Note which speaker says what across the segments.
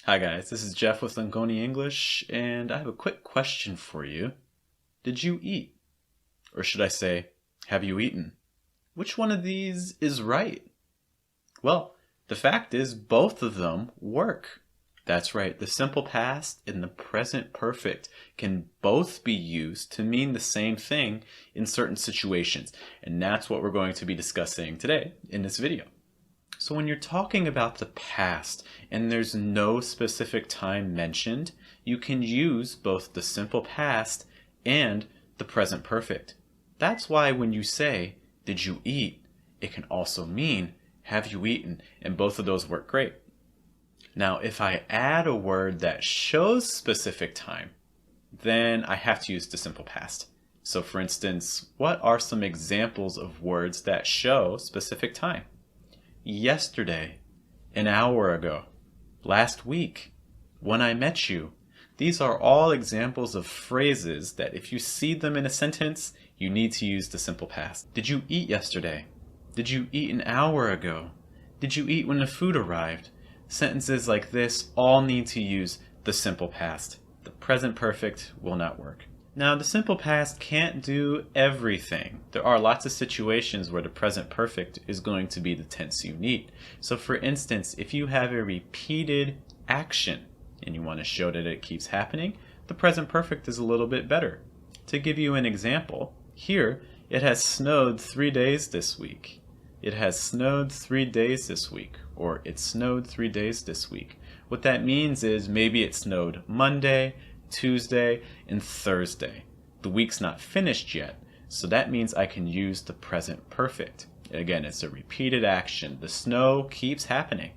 Speaker 1: Hi guys, this is Geoff with Lingoni English, and I have a quick question for you. Did you eat? Or should I say, have you eaten? Which one of these is right? Well, the fact is both of them work. That's right, the simple past and the present perfect can both be used to mean the same thing in certain situations, and that's what we're going to be discussing today in this video. So when you're talking about the past and there's no specific time mentioned, you can use both the simple past and the present perfect. That's why when you say, did you eat, it can also mean, have you eaten? And both of those work great. Now, if I add a word that shows specific time, then I have to use the simple past. So for instance, what are some examples of words that show specific time? Yesterday, an hour ago, last week, when I met you. These are all examples of phrases that if you see them in a sentence, you need to use the simple past. Did you eat yesterday? Did you eat an hour ago? Did you eat when the food arrived? Sentences like this all need to use the simple past. The present perfect will not work. Now, the simple past can't do everything. There are lots of situations where the present perfect is going to be the tense you need. So for instance, if you have a repeated action and you want to show that it keeps happening, the present perfect is a little bit better. To give you an example, here, it has snowed 3 days this week. It has snowed 3 days this week, or it snowed 3 days this week. What that means is maybe it snowed Monday, Tuesday, and Thursday. The week's not finished yet, so that means I can use the present perfect. Again, it's a repeated action. The snow keeps happening.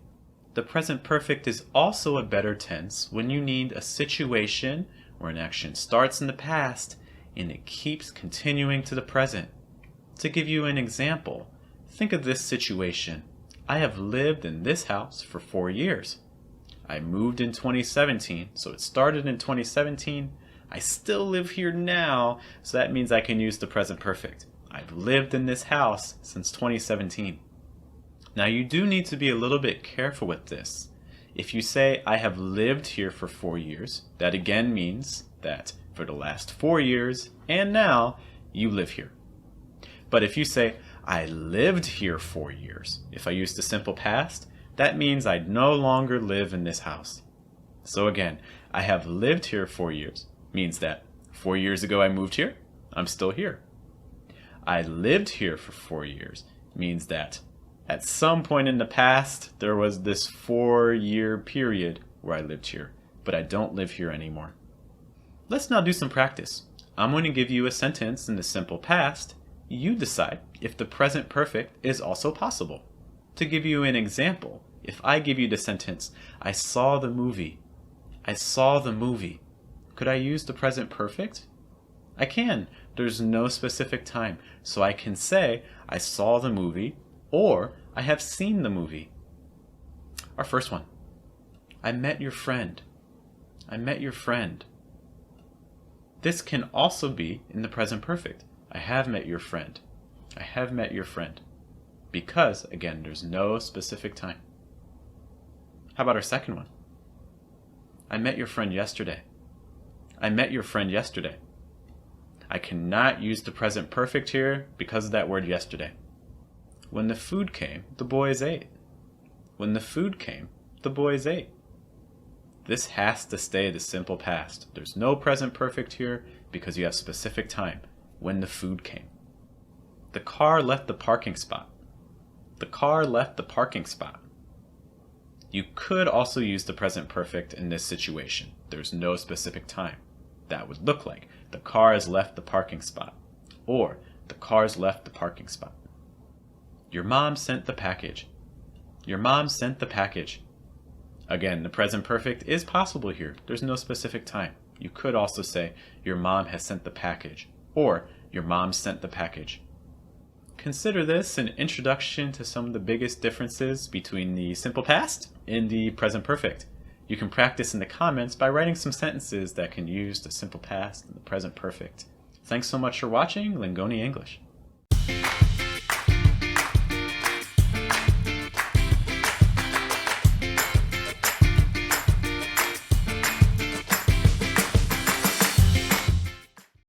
Speaker 1: The present perfect is also a better tense when you need a situation where an action starts in the past and it keeps continuing to the present. To give you an example, think of this situation. I have lived in this house for 4 years. I moved in 2017, so it started in 2017. I still live here now, so that means I can use the present perfect. I've lived in this house since 2017. Now you do need to be a little bit careful with this. If you say, I have lived here for 4 years, that again means that for the last 4 years and now you live here. But if you say, I lived here 4 years, if I use the simple past, that means I no longer live in this house. So again, I have lived here 4 years means that 4 years ago I moved here, I'm still here. I lived here for 4 years means that at some point in the past there was this 4-year period where I lived here, but I don't live here anymore. Let's now do some practice. I'm going to give you a sentence in the simple past. You decide if the present perfect is also possible. To give you an example, if I give you the sentence, I saw the movie. I saw the movie. Could I use the present perfect? I can. There's no specific time. So I can say, I saw the movie, or I have seen the movie. Our first one. I met your friend. I met your friend. This can also be in the present perfect. I have met your friend. I have met your friend. Because, again, there's no specific time. How about our second one? I met your friend yesterday. I met your friend yesterday. I cannot use the present perfect here because of that word yesterday. When the food came, the boys ate. When the food came, the boys ate. This has to stay the simple past. There's no present perfect here because you have specific time. When the food came. The car left the parking spot. The car left the parking spot. You could also use the present perfect in this situation. There's no specific time. That would look like the car has left the parking spot, or the car's left the parking spot. Your mom sent the package. Your mom sent the package. Again, the present perfect is possible here. There's no specific time. You could also say your mom has sent the package, or your mom sent the package. Consider this an introduction to some of the biggest differences between the simple past and the present perfect. You can practice in the comments by writing some sentences that can use the simple past and the present perfect. Thanks so much for watching Lingoni English.